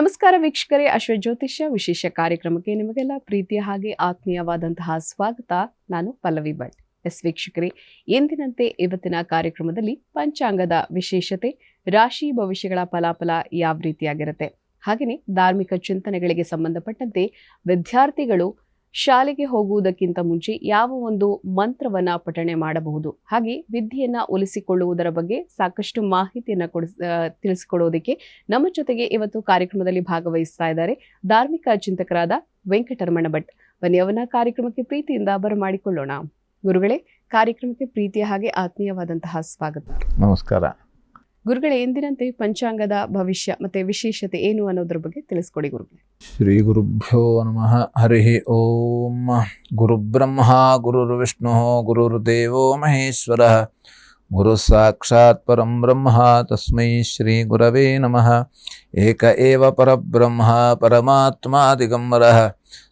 ನಮಸ್ಕಾರ ವೀಕ್ಷಕರೇ, ಜ್ಯೋತಿಷ್ಯ ವಿಶೇಷ ಕಾರ್ಯಕ್ರಮಕ್ಕೆ ನಿಮಗೆಲ್ಲ ಪ್ರೀತಿಯ ಹಾಗೆ ಆತ್ಮೀಯವಾದಂತಹ ಸ್ವಾಗತ. ನಾನು ಪಲ್ಲವಿ ಭಟ್. ವೀಕ್ಷಕರೇ, ಎಂದಿನಂತೆ ಇವತ್ತಿನ ಕಾರ್ಯಕ್ರಮದಲ್ಲಿ ಪಂಚಾಂಗದ ವಿಶೇಷತೆ, ರಾಶಿ ಭವಿಷ್ಯಗಳ ಫಲಾಫಲ ಯಾವ ರೀತಿಯಾಗಿರುತ್ತೆ, ಹಾಗೆಯೇ ಧಾರ್ಮಿಕ ಚಿಂತನೆಗಳಿಗೆ ಸಂಬಂಧಪಟ್ಟಂತೆ ವಿದ್ಯಾರ್ಥಿಗಳು ಶಾಲೆಗೆ ಹೋಗುವುದಕ್ಕಿಂತ ಮುಂಚೆ ಯಾವ ಒಂದು ಮಂತ್ರವನ್ನ ಪಠಣೆ ಮಾಡಬಹುದು, ಹಾಗೆ ವಿದ್ಯೆಯನ್ನ ಉಳಿಸಿಕೊಳ್ಳುವುದರ ಬಗ್ಗೆ ಸಾಕಷ್ಟು ಮಾಹಿತಿಯನ್ನ ತಿಳಿಸಿಕೊಡೋದಕ್ಕೆ ನಮ್ಮ ಜೊತೆಗೆ ಇವತ್ತು ಕಾರ್ಯಕ್ರಮದಲ್ಲಿ ಭಾಗವಹಿಸ್ತಾ ಇದ್ದಾರೆ ಧಾರ್ಮಿಕ ಚಿಂತಕರಾದ ವೆಂಕಟರಮಣ ಭಟ್. ಬನ್ನಿ ಅವನ ಕಾರ್ಯಕ್ರಮಕ್ಕೆ ಪ್ರೀತಿಯಿಂದ ಬರಮಾಡಿಕೊಳ್ಳೋಣ. ಗುರುಗಳೇ, ಕಾರ್ಯಕ್ರಮಕ್ಕೆ ಪ್ರೀತಿಯ ಹಾಗೆ ಆತ್ಮೀಯವಾದಂತಹ ಸ್ವಾಗತ. ನಮಸ್ಕಾರ ಗುರುಗಳೇ. ಎಂದಿನಂತೆ ಪಂಚಾಂಗದ ಭವಿಷ್ಯ ಮತ್ತೆ ವಿಶೇಷತೆ ಏನು ಅನ್ನೋದ್ರ ಬಗ್ಗೆ ತಿಳಿಸ್ಕೊಡಿ ಗುರುಗಳೇ. ಶ್ರೀ ಗುರುಭ್ಯೋ ನಮಃ. ಹರಿ ಓಂ. ಗುರುಬ್ರಹ್ಮ ಗುರುರ್ವಿಷ್ಣು ಗುರುರ್ದೇವೋ ಮಹೇಶ್ವರ, ಗುರು ಸಾಕ್ಷಾತ್ ಪರಂ ಬ್ರಹ್ಮ ತಸ್ಮೈ ಶ್ರೀ ಗುರವೇ ನಮಃ. ಏಕ ಏವ ಪರಬ್ರಹ್ಮ ಪರಮಾತ್ಮ ದಿಗಂಬರಃ,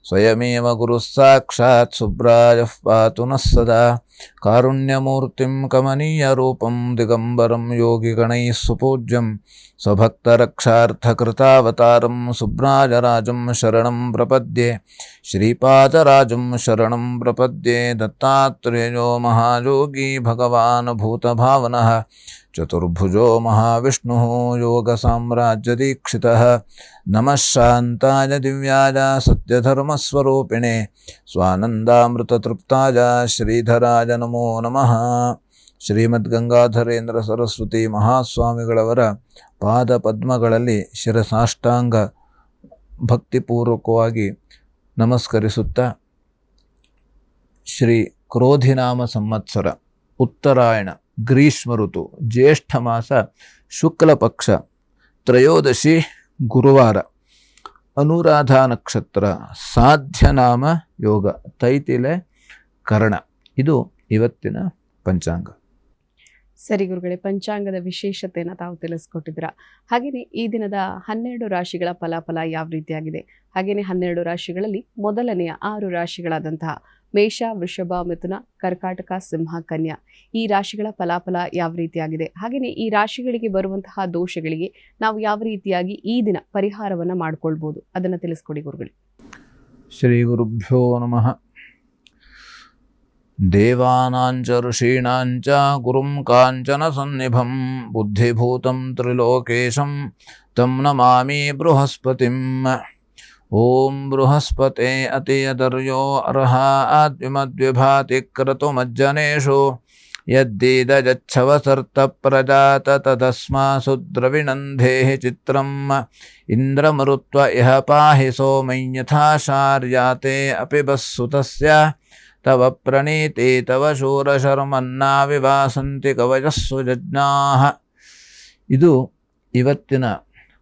ಸ್ವಯಮೇವ ಗುರು ಸಾಕ್ಷಾತ್ ಸುಬ್ರಾಯಃ ಪಾತು ನಃ ಸದಾ. ಕಾರುಣ್ಯಮೂರ್ತಿಂ ಕಮನೀಯ ರೂಪಂ ದಿಗಂಬರಂ ಯೋಗಿಗಣೈಃ ಸುಪೂಜ್ಯಂ, ಸ್ವಭಕ್ತರಕ್ಷಾರ್ಥಕೃತಾವತಾರಂ ಸುಬ್ರಾಜರಾಜಂ ಶರಣಂ ಪ್ರಪದ್ಯೆ. ಶ್ರೀಪಾದರಾಜಂ ಶರಣಂ ಪ್ರಪದ್ಯೆ. ದತ್ತಾತ್ರೇಯೋ ಮಹಾಯೋಗಿ ಭಗವಾನ್ ಭೂತಭಾವನಃ, ಚತುರ್ಭುಜೋ ಮಹಾವಿಷ್ಣುಃ ಯೋಗ ಸಾಮ್ರಾಜ್ಯದೀಕ್ಷಿತಃ. ನಮಃ ಶಾಂತಾಯ ದಿವ್ಯಾಯ ಸತ್ಯಧರ್ಮಸ್ವರೂಪಿಣೆ, ಸ್ವಾನಂದಾಮೃತತೃಪ್ತಾಯ ಶ್ರೀಧರಾಯ ನಮೋ ನಮಃ. ಶ್ರೀಮದ್ ಗಂಗಾಧರೇಂದ್ರ ಸರಸ್ವತಿ ಮಹಾಸ್ವಾಮಿಗಳವರ ಪಾದ ಪದ್ಮಗಳಲ್ಲಿ ಶಿರಸಾಷ್ಟಾಂಗ ಭಕ್ತಿಪೂರ್ವಕವಾಗಿ ನಮಸ್ಕರಿಸುತ್ತಾ, ಶ್ರೀ ಕ್ರೋಧಿನಾಮ ಸಂವತ್ಸರ ಉತ್ತರಾಯಣ ಗ್ರೀಷ್ಮ ಋತು ಜ್ಯೇಷ್ಠ ಮಾಸ ಶುಕ್ಲ ಪಕ್ಷ ತ್ರಯೋದಶಿ ಗುರುವಾರ, ಅನುರಾಧ ನಕ್ಷತ್ರ, ಸಾಧ್ಯನಾಮ ಯೋಗ, ತೈತಿಲೆ ಕರ್ಣ. ಇದು ಇವತ್ತಿನ ಪಂಚಾಂಗ. ಸರಿ ಗುರುಗಳೇ, ಪಂಚಾಂಗದ ವಿಶೇಷತೆಯನ್ನು ತಾವು ತಿಳಿಸ್ಕೊಟ್ಟಿದ್ರ. ಹಾಗೆಯೇ ಈ ದಿನದ 12 ರಾಶಿಗಳ ಫಲಾಫಲ ಯಾವ ರೀತಿಯಾಗಿದೆ, ಹಾಗೆಯೇ 12 ರಾಶಿಗಳಲ್ಲಿ ಮೊದಲನೆಯ 6 ರಾಶಿಗಳಾದಂತಹ ಮೇಷ, ವೃಷಭ, ಮಿಥುನ, ಕರ್ಕಾಟಕ, ಸಿಂಹ, ಕನ್ಯಾ ಈ ರಾಶಿಗಳ ಫಲಾಫಲ ಯಾವ ರೀತಿಯಾಗಿದೆ, ಹಾಗೆಯೇ ಈ ರಾಶಿಗಳಿಗೆ ಬರುವಂತಹ ದೋಷಗಳಿಗೆ ನಾವು ಯಾವ ರೀತಿಯಾಗಿ ಈ ದಿನ ಪರಿಹಾರವನ್ನು ಮಾಡಿಕೊಳ್ಬೋದು, ಅದನ್ನು ತಿಳಿಸ್ಕೊಡಿ ಗುರುಗಳೇ. ಶ್ರೀ ಗುರುಭ್ಯೋ ನಮಃ. ದೇವಾನಾಂಚ ಋಷೀಣಾಂಚ ಗುರುಂ ಕಾಂಚನ ಸನ್ನಿಭಂ, ಬುದ್ಧಿಭೂತಂ ತ್ರಿಲೋಕೇಶಂ ತಂ ನಮಾಮಿ ಬೃಹಸ್ಪತಿಂ. ಓಂ ಬೃಹಸ್ಪತೆ ಅತಿಯದರ್ಯೋ ಅರ್ಹ ಆದ್ವಿಮದ್ವಿಭಾತಿ ಕ್ರತುಮಜ್ಜನೇಷು, ಯದ್ದೀದಜಚ್ಛವಸರ್ತ ಪ್ರಜಾತ ತದಸ್ಮಾಸು ದ್ರವಿಣಂಧೇಹಿ ಚಿತ್ರಂ. ಇಂದ್ರಮರುತ್ವ ಇಹ ಪಾಹಿ ಸೋಮೈನ್ಯಥಾಶಾರ್ಯಾತೆ ಅಪಿ ಬಸ್ಸುತಸ್ಯ, ತವ ಪ್ರಣೀತಿ ತವ ಶೂರಶರ್ಮನ್ನಾ ವಿವಾಸಂತಿ ಕವಯಸ್ಸು ಜಜ್ಞಾಃ. ಇದು ಇವತ್ತಿನ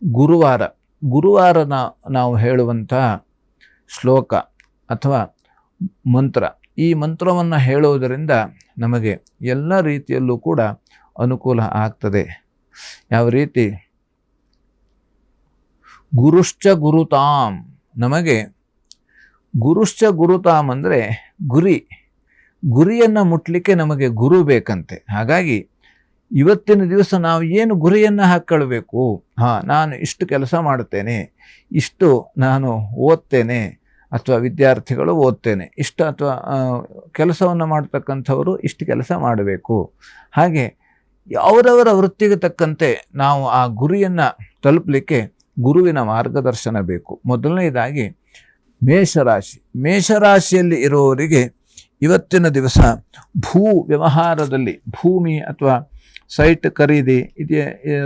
ಗುರುವಾರ. ಗುರುವಾರ ನಾವು ಹೇಳುವಂತಹ ಶ್ಲೋಕ ಅಥವಾ ಮಂತ್ರ. ಈ ಮಂತ್ರವನ್ನು ಹೇಳುವುದರಿಂದ ನಮಗೆ ಎಲ್ಲ ರೀತಿಯಲ್ಲೂ ಕೂಡ ಅನುಕೂಲ ಆಗ್ತದೆ. ಯಾವ ರೀತಿ? ಗುರುಶ್ಚ ಗುರುತಾಂ. ನಮಗೆ ಗುರುಶ್ಚ ಗುರುತಾಂ ಅಂದರೆ ಗುರಿಯನ್ನು ಮುಟ್ಲಿಕ್ಕೆ ನಮಗೆ ಗುರು ಬೇಕಂತೆ. ಹಾಗಾಗಿ ಇವತ್ತಿನ ದಿವಸ ನಾವು ಏನು ಗುರಿಯನ್ನು ಹಾಕ್ಕೊಳ್ಬೇಕು, ನಾನು ಇಷ್ಟು ಕೆಲಸ ಮಾಡುತ್ತೇನೆ, ಇಷ್ಟು ನಾನು ಓದ್ತೇನೆ, ಅಥವಾ ವಿದ್ಯಾರ್ಥಿಗಳು ಓದ್ತೇನೆ ಇಷ್ಟು, ಅಥವಾ ಕೆಲಸವನ್ನು ಮಾಡ್ತಕ್ಕಂಥವರು ಇಷ್ಟು ಕೆಲಸ ಮಾಡಬೇಕು. ಹಾಗೆ ಅವರವರ ವೃತ್ತಿಗೆ ತಕ್ಕಂತೆ ನಾವು ಆ ಗುರಿಯನ್ನು ತಲುಪಲಿಕ್ಕೆ ಗುರುವಿನ ಮಾರ್ಗದರ್ಶನ ಬೇಕು. ಮೊದಲನೇದಾಗಿ ಮೇಷರಾಶಿ. ಮೇಷರಾಶಿಯಲ್ಲಿ ಇರುವವರಿಗೆ ಇವತ್ತಿನ ದಿವಸ ಭೂ ವ್ಯವಹಾರದಲ್ಲಿ, ಭೂಮಿ ಅಥವಾ ಸೈಟ್ ಖರೀದಿ, ಇದೆ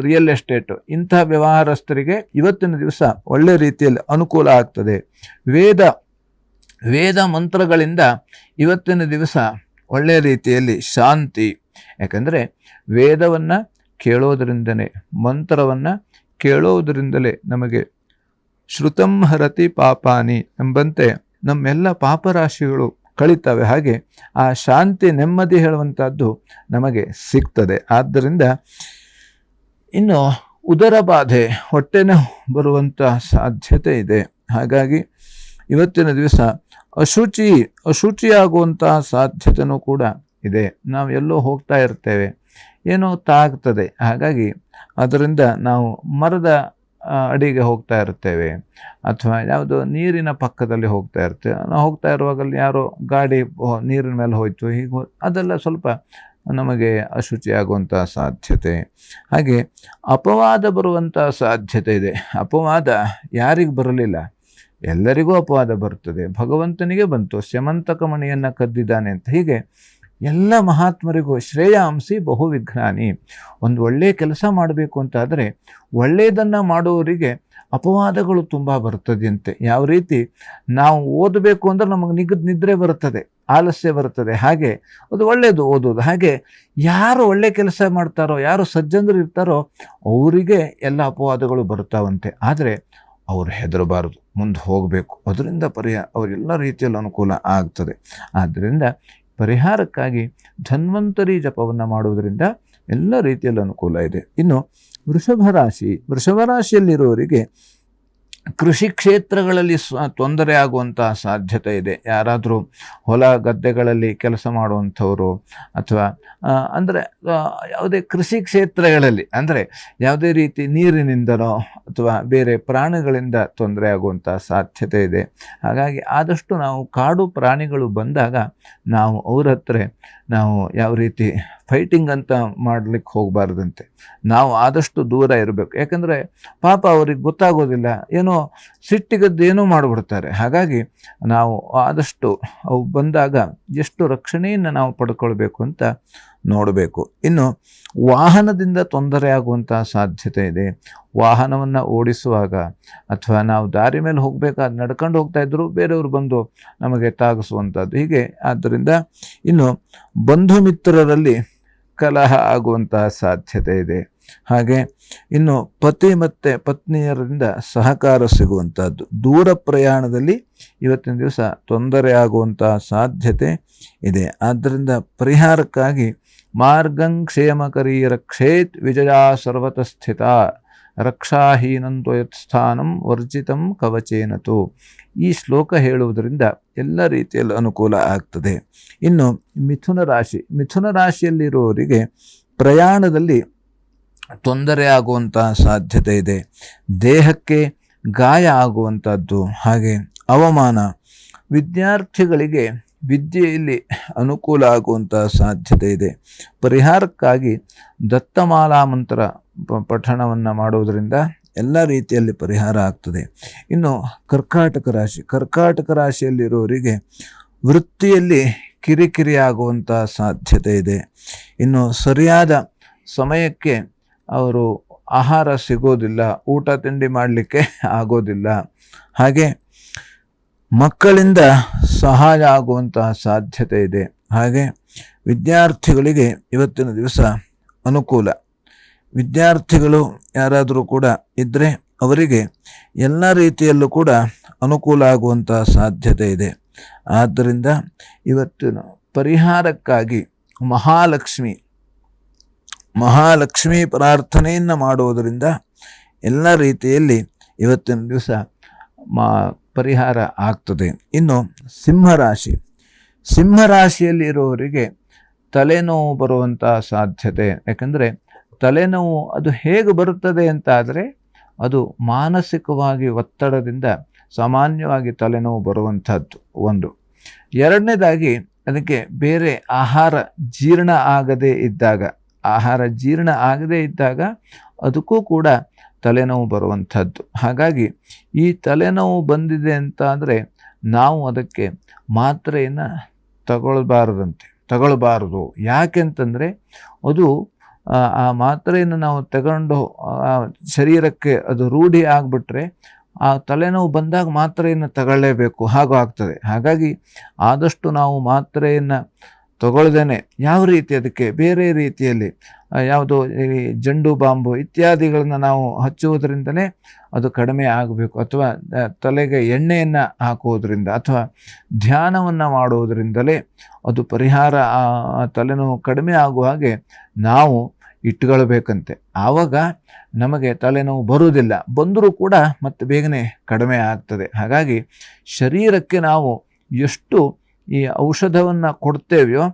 ರಿಯಲ್ ಎಸ್ಟೇಟು, ಇಂತಹ ವ್ಯವಹಾರಸ್ಥರಿಗೆ ಇವತ್ತಿನ ದಿವಸ ಒಳ್ಳೆ ರೀತಿಯಲ್ಲಿ ಅನುಕೂಲ ಆಗ್ತದೆ. ವೇದ ಮಂತ್ರಗಳಿಂದ ಇವತ್ತಿನ ದಿವಸ ಒಳ್ಳೆಯ ರೀತಿಯಲ್ಲಿ ಶಾಂತಿ. ಯಾಕಂದರೆ ವೇದವನ್ನು ಕೇಳೋದರಿಂದಲೇ, ಮಂತ್ರವನ್ನು ಕೇಳೋದರಿಂದಲೇ ನಮಗೆ ಶ್ರುತಂ ಹರತಿ ಪಾಪಾನಿ ಎಂಬಂತೆ ನಮ್ಮೆಲ್ಲ ಪಾಪರಾಶಿಗಳು ಕಳೀತವೆ. ಹಾಗೆ ಆ ಶಾಂತಿ, ನೆಮ್ಮದಿ ಹೇಳುವಂಥದ್ದು ನಮಗೆ ಸಿಗ್ತದೆ. ಆದ್ದರಿಂದ ಇನ್ನು ಉದರ ಬಾಧೆ, ಹೊಟ್ಟೆನ ಬರುವಂಥ ಸಾಧ್ಯತೆ ಇದೆ. ಹಾಗಾಗಿ ಇವತ್ತಿನ ದಿವಸ ಅಶುಚಿಯಾಗುವಂತಹ ಸಾಧ್ಯತೆಯೂ ಕೂಡ ಇದೆ. ನಾವು ಎಲ್ಲೋ ಹೋಗ್ತಾ ಇರ್ತೇವೆ, ಏನೋ ತಾಗ್ತದೆ. ಹಾಗಾಗಿ ಅದರಿಂದ ನಾವು ಮರದ ಅಡಿಗೆ ಹೋಗ್ತಾ ಇರ್ತೇವೆ ಅಥವಾ ಯಾವುದೋ ನೀರಿನ ಪಕ್ಕದಲ್ಲಿ ಹೋಗ್ತಾ ಇರ್ತೇವೆ, ನಾವು ಹೋಗ್ತಾ ಇರುವಾಗಲ್ಲಿ ಯಾರೋ ಗಾಡಿ ನೀರಿನ ಮೇಲೆ ಹೋಯ್ತು, ಹೀಗೆ ಅದೆಲ್ಲ ಸ್ವಲ್ಪ ನಮಗೆ ಅಶುಚಿಯಾಗುವಂಥ ಸಾಧ್ಯತೆ. ಹಾಗೆ ಅಪವಾದ ಬರುವಂಥ ಸಾಧ್ಯತೆ ಇದೆ. ಅಪವಾದ ಯಾರಿಗೆ ಬರಲಿಲ್ಲ? ಎಲ್ಲರಿಗೂ ಅಪವಾದ ಬರ್ತದೆ. ಭಗವಂತನಿಗೆ ಬಂತು, ಸ್ಯಮಂತಕ ಮಣಿಯನ್ನು ಕದ್ದಿದ್ದಾನೆ ಅಂತ. ಹೀಗೆ ಎಲ್ಲ ಮಹಾತ್ಮರಿಗೂ ಶ್ರೇಯಾಂಸಿ ಬಹು ವಿಘ್ನಾನಿ. ಒಂದು ಒಳ್ಳೆಯ ಕೆಲಸ ಮಾಡಬೇಕು ಅಂತಾದರೆ ಒಳ್ಳೆಯದನ್ನು ಮಾಡುವವರಿಗೆ ಅಪವಾದಗಳು ತುಂಬ ಬರ್ತದೆಯಂತೆ. ಯಾವ ರೀತಿ ನಾವು ಓದಬೇಕು ಅಂದರೆ ನಮಗೆ ನಿದ್ರೆ ಬರ್ತದೆ, ಆಲಸ್ಯ ಬರ್ತದೆ, ಹಾಗೆ ಅದು ಒಳ್ಳೆಯದು ಓದೋದು. ಹಾಗೆ ಯಾರು ಒಳ್ಳೆ ಕೆಲಸ ಮಾಡ್ತಾರೋ, ಯಾರು ಸಜ್ಜನರು ಇರ್ತಾರೋ ಅವರಿಗೆ ಎಲ್ಲ ಅಪವಾದಗಳು ಬರ್ತಾವಂತೆ. ಆದರೆ ಅವರು ಹೆದರಬಾರದು, ಮುಂದೆ ಹೋಗಬೇಕು. ಅದರಿಂದ ಅವರೆಲ್ಲ ರೀತಿಯಲ್ಲಿ ಅನುಕೂಲ ಆಗ್ತದೆ. ಆದ್ದರಿಂದ ಪರಿಹಾರಕ್ಕಾಗಿ ಧನ್ವಂತರಿ ಜಪವನ್ನು ಮಾಡುವುದರಿಂದ ಎಲ್ಲ ರೀತಿಯಲ್ಲಿ ಅನುಕೂಲ ಇದೆ. ಇನ್ನು ವೃಷಭ ರಾಶಿಯಲ್ಲಿರುವವರಿಗೆ ಕೃಷಿ ಕ್ಷೇತ್ರಗಳಲ್ಲಿ ತೊಂದರೆ ಆಗುವಂಥ ಸಾಧ್ಯತೆ ಇದೆ. ಯಾರಾದರೂ ಹೊಲ ಗದ್ದೆಗಳಲ್ಲಿ ಕೆಲಸ ಮಾಡುವಂಥವರು ಅಥವಾ ಅಂದರೆ ಯಾವುದೇ ಕೃಷಿ ಕ್ಷೇತ್ರಗಳಲ್ಲಿ ಅಂದರೆ ಯಾವುದೇ ರೀತಿ ನೀರಿನಿಂದನೋ ಅಥವಾ ಬೇರೆ ಪ್ರಾಣಿಗಳಿಂದ ತೊಂದರೆ ಆಗುವಂಥ ಸಾಧ್ಯತೆ ಇದೆ. ಹಾಗಾಗಿ ಆದಷ್ಟು ನಾವು ಕಾಡು ಪ್ರಾಣಿಗಳು ಬಂದಾಗ ನಾವು ಅವ್ರ ಹತ್ರ ನಾವು ಯಾವ ರೀತಿ ಫೈಟಿಂಗ್ ಅಂತ ಮಾಡಲಿಕ್ಕೆ ಹೋಗಬಾರ್ದಂತೆ. ನಾವು ಆದಷ್ಟು ದೂರ ಇರಬೇಕು. ಯಾಕಂದರೆ ಪಾಪ ಅವ್ರಿಗೆ ಗೊತ್ತಾಗೋದಿಲ್ಲ, ಏನೋ ಸಿಟ್ಟಿಗದ್ದು ಏನೋ ಮಾಡಿಬಿಡ್ತಾರೆ. ಹಾಗಾಗಿ ನಾವು ಆದಷ್ಟು ಅವು ಬಂದಾಗ ಎಷ್ಟು ರಕ್ಷಣೆಯನ್ನು ನಾವು ಪಡ್ಕೊಳ್ಬೇಕು ಅಂತ ನೋಡಬೇಕು. ಇನ್ನು ವಾಹನದಿಂದ ತೊಂದರೆ ಆಗುವಂಥ ಸಾಧ್ಯತೆ ಇದೆ. ವಾಹನವನ್ನು ಓಡಿಸುವಾಗ ಅಥವಾ ನಾವು ದಾರಿ ಮೇಲೆ ಹೋಗಬೇಕಾದ ನಡ್ಕೊಂಡು ಹೋಗ್ತಾ ಇದ್ದರೂ ಬೇರೆಯವರು ಬಂದು ನಮಗೆ ತಾಗಿಸುವಂಥದ್ದು. ಹೀಗೆ ಆದ್ದರಿಂದ ಇನ್ನು ಬಂಧು ಮಿತ್ರರಲ್ಲಿ ಕಲಹ ಆಗುವಂತಹ ಸಾಧ್ಯತೆ ಇದೆ. ಹಾಗೆ ಇನ್ನು ಪತಿ ಮತ್ತು ಪತ್ನಿಯರಿಂದ ಸಹಕಾರ ಸಿಗುವಂಥದ್ದು. ದೂರ ಪ್ರಯಾಣದಲ್ಲಿ ಇವತ್ತಿನ ದಿವಸ ತೊಂದರೆ ಆಗುವಂತಹ ಸಾಧ್ಯತೆ ಇದೆ. ಆದ್ದರಿಂದ ಪರಿಹಾರಕ್ಕಾಗಿ ಮಾರ್ಗಂ ಕ್ಷೇಮಕರೀ ರಕ್ಷೇತ್ ವಿಜಯಾ ಸರ್ವತಃ ಸ್ಥಿತ ರಕ್ಷಾಹೀನಂತು ಯತ್ಸ್ಥಾನಂ ವರ್ಜಿತಂ ಕವಚೇನತು. ಈ ಶ್ಲೋಕ ಹೇಳುವುದರಿಂದ ಎಲ್ಲ ರೀತಿಯಲ್ಲಿ ಅನುಕೂಲ ಆಗ್ತದೆ. ಇನ್ನು ಮಿಥುನ ರಾಶಿಯಲ್ಲಿರುವವರಿಗೆ ಪ್ರಯಾಣದಲ್ಲಿ ತೊಂದರೆ ಆಗುವಂತಹ ಸಾಧ್ಯತೆ ಇದೆ. ದೇಹಕ್ಕೆ ಗಾಯ ಆಗುವಂಥದ್ದು, ಹಾಗೆ ಅವಮಾನ. ವಿದ್ಯಾರ್ಥಿಗಳಿಗೆ ವಿದ್ಯೆಯಲ್ಲಿ ಅನುಕೂಲ ಆಗುವಂತಹ ಸಾಧ್ಯತೆ ಇದೆ. ಪರಿಹಾರಕ್ಕಾಗಿ ದತ್ತಮಾಲಾ ಮಂತ್ರ ಪಠಣವನ್ನು ಮಾಡುವುದರಿಂದ ಎಲ್ಲ ರೀತಿಯಲ್ಲಿ ಪರಿಹಾರ ಆಗ್ತದೆ. ಇನ್ನು ಕರ್ಕಾಟಕ ರಾಶಿಯಲ್ಲಿರುವವರಿಗೆ ವೃತ್ತಿಯಲ್ಲಿ ಕಿರಿಕಿರಿ ಆಗುವಂಥ ಸಾಧ್ಯತೆ ಇದೆ. ಇನ್ನು ಸರಿಯಾದ ಸಮಯಕ್ಕೆ ಅವರು ಆಹಾರ ಸಿಗೋದಿಲ್ಲ, ಊಟ ತಿಂಡಿ ಮಾಡಲಿಕ್ಕೆ ಆಗೋದಿಲ್ಲ. ಹಾಗೆ ಮಕ್ಕಳಿಂದ ಸಹಾಯ ಆಗುವಂತಹ ಸಾಧ್ಯತೆ ಇದೆ. ಹಾಗೆ ವಿದ್ಯಾರ್ಥಿಗಳಿಗೆ ಇವತ್ತಿನ ದಿವಸ ಅನುಕೂಲ. ವಿದ್ಯಾರ್ಥಿಗಳು ಯಾರಾದರೂ ಕೂಡ ಇದ್ದರೆ ಅವರಿಗೆ ಎಲ್ಲ ರೀತಿಯಲ್ಲೂ ಕೂಡ ಅನುಕೂಲ ಆಗುವಂಥ ಸಾಧ್ಯತೆ ಇದೆ. ಆದ್ದರಿಂದ ಇವತ್ತಿನ ಪರಿಹಾರಕ್ಕಾಗಿ ಮಹಾಲಕ್ಷ್ಮಿ ಪ್ರಾರ್ಥನೆಯನ್ನು ಮಾಡುವುದರಿಂದ ಎಲ್ಲ ರೀತಿಯಲ್ಲಿ ಇವತ್ತಿನ ದಿವಸ ಪರಿಹಾರ ಆಗ್ತದೆ. ಇನ್ನು ಸಿಂಹರಾಶಿಯಲ್ಲಿರುವವರಿಗೆ ತಲೆನೋವು ಬರುವಂಥ ಸಾಧ್ಯತೆ. ಯಾಕಂದರೆ ತಲೆನೋವು ಅದು ಹೇಗೆ ಬರುತ್ತದೆ ಅಂತ ಆದರೆ ಅದು ಮಾನಸಿಕವಾಗಿ ಒತ್ತಡದಿಂದ ಸಾಮಾನ್ಯವಾಗಿ ತಲೆನೋವು ಬರುವಂಥದ್ದು ಒಂದು. ಎರಡನೇದಾಗಿ ಅದಕ್ಕೆ ಬೇರೆ ಆಹಾರ ಜೀರ್ಣ ಆಗದೇ ಇದ್ದಾಗ ಅದಕ್ಕೂ ಕೂಡ ತಲೆನೋವು ಬರುವಂಥದ್ದು. ಹಾಗಾಗಿ ಈ ತಲೆನೋವು ಬಂದಿದೆ ಅಂತ ಅಂದರೆ ನಾವು ಅದಕ್ಕೆ ಮಾತ್ರೆಯನ್ನು ತಗೊಳ್ಬಾರದು. ಯಾಕೆಂತಂದರೆ ಅದು ಆ ಮಾತ್ರೆಯನ್ನು ನಾವು ತಗೊಂಡು ಶರೀರಕ್ಕೆ ಅದು ರೂಢಿ ಆಗಿಬಿಟ್ರೆ ಆ ತಲೆನೋವು ಬಂದಾಗ ಮಾತ್ರೆಯನ್ನು ತಗೊಳ್ಳೇಬೇಕು, ಹಾಗೂ ಆಗ್ತದೆ. ಹಾಗಾಗಿ ಆದಷ್ಟು ನಾವು ಮಾತ್ರೆಯನ್ನು ತಗೊಳ್ದೇನೆ ಯಾವ ರೀತಿ ಅದಕ್ಕೆ ಬೇರೆ ರೀತಿಯಲ್ಲಿ ಯಾವುದೋ ಜಂಡು ಬಾಂಬು ಇತ್ಯಾದಿಗಳನ್ನು ನಾವು ಹಚ್ಚುವುದರಿಂದಲೇ ಅದು ಕಡಿಮೆ ಆಗಬೇಕು, ಅಥವಾ ತಲೆಗೆ ಎಣ್ಣೆಯನ್ನು ಹಾಕುವುದರಿಂದ ಅಥವಾ ಧ್ಯಾನವನ್ನು ಮಾಡುವುದರಿಂದಲೇ ಅದು ಪರಿಹಾರ ತಲೆನೋವು ಕಡಿಮೆ ಆಗುವ ಹಾಗೆ ನಾವು ಇಟ್ಕೊಳ್ಬೇಕಂತೆ. ಆವಾಗ ನಮಗೆ ತಲೆನೋವು ಬರುವುದಿಲ್ಲ, ಬಂದರೂ ಕೂಡ ಮತ್ತೆ ಬೇಗನೆ ಕಡಿಮೆ ಆಗ್ತದೆ. ಹಾಗಾಗಿ ಶರೀರಕ್ಕೆ ನಾವು ಎಷ್ಟು ಈ ಔಷಧವನ್ನು ಕೊಡ್ತೇವೆಯೋ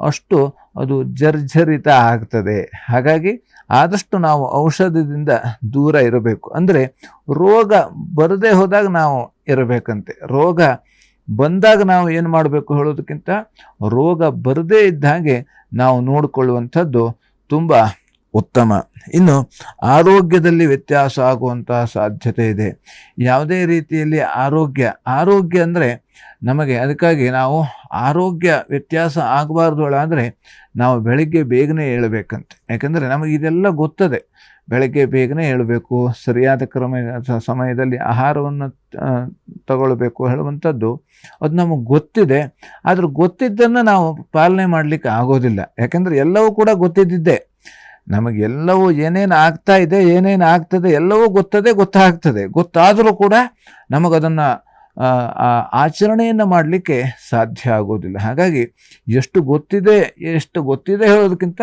ಅಷ್ಟು ಅದು ಜರ್ಜರಿತ ಆಗ್ತದೆ. ಹಾಗಾಗಿ ಆದಷ್ಟು ನಾವು ಔಷಧದಿಂದ ದೂರ ಇರಬೇಕು. ಅಂದರೆ ರೋಗ ಬರದೇ ಹೋದಾಗ ನಾವು ಇರಬೇಕಂತೆ. ರೋಗ ಬಂದಾಗ ನಾವು ಏನು ಮಾಡಬೇಕು ಹೇಳೋದಕ್ಕಿಂತ ರೋಗ ಬರದೇ ಇದ್ದ ಹಾಗೆ ನಾವು ನೋಡಿಕೊಳ್ಳುವಂಥದ್ದು ತುಂಬ ಉತ್ತಮ. ಇನ್ನು ಆರೋಗ್ಯದಲ್ಲಿ ವ್ಯತ್ಯಾಸ ಆಗುವಂತಹ ಸಾಧ್ಯತೆ ಇದೆ. ಯಾವುದೇ ರೀತಿಯಲ್ಲಿ ಆರೋಗ್ಯ ಅಂದರೆ ನಮಗೆ, ಅದಕ್ಕಾಗಿ ನಾವು ಆರೋಗ್ಯ ವ್ಯತ್ಯಾಸ ಆಗಬಾರ್ದು ಆದರೆ ನಾವು ಬೆಳಗ್ಗೆ ಬೇಗನೆ ಏಳಬೇಕಂತೆ. ಯಾಕಂದರೆ ನಮಗೆ ಇದೆಲ್ಲ ಗೊತ್ತದೆ. ಬೆಳಗ್ಗೆ ಬೇಗನೆ ಏಳಬೇಕು, ಸರಿಯಾದ ಸಮಯದಲ್ಲಿ ಆಹಾರವನ್ನು ತಗೊಳ್ಬೇಕು ಹೇಳುವಂಥದ್ದು ಅದು ನಮಗೆ ಗೊತ್ತಿದೆ. ಆದರೂ ಗೊತ್ತಿದ್ದನ್ನು ನಾವು ಪಾಲನೆ ಮಾಡಲಿಕ್ಕೆ ಆಗೋದಿಲ್ಲ. ಯಾಕಂದರೆ ಎಲ್ಲವೂ ಕೂಡ ಗೊತ್ತಿದ್ದಿದ್ದೆ. ನಮಗೆಲ್ಲವೂ ಏನೇನು ಆಗ್ತಾ ಇದೆ, ಏನೇನು ಆಗ್ತದೆ ಎಲ್ಲವೂ ಗೊತ್ತಾಗ್ತದೆ. ಗೊತ್ತಾದರೂ ಕೂಡ ನಮಗದನ್ನು ಆಚರಣೆಯನ್ನು ಮಾಡಲಿಕ್ಕೆ ಸಾಧ್ಯ ಆಗೋದಿಲ್ಲ. ಹಾಗಾಗಿ ಎಷ್ಟು ಗೊತ್ತಿದೆ ಹೇಳೋದಕ್ಕಿಂತ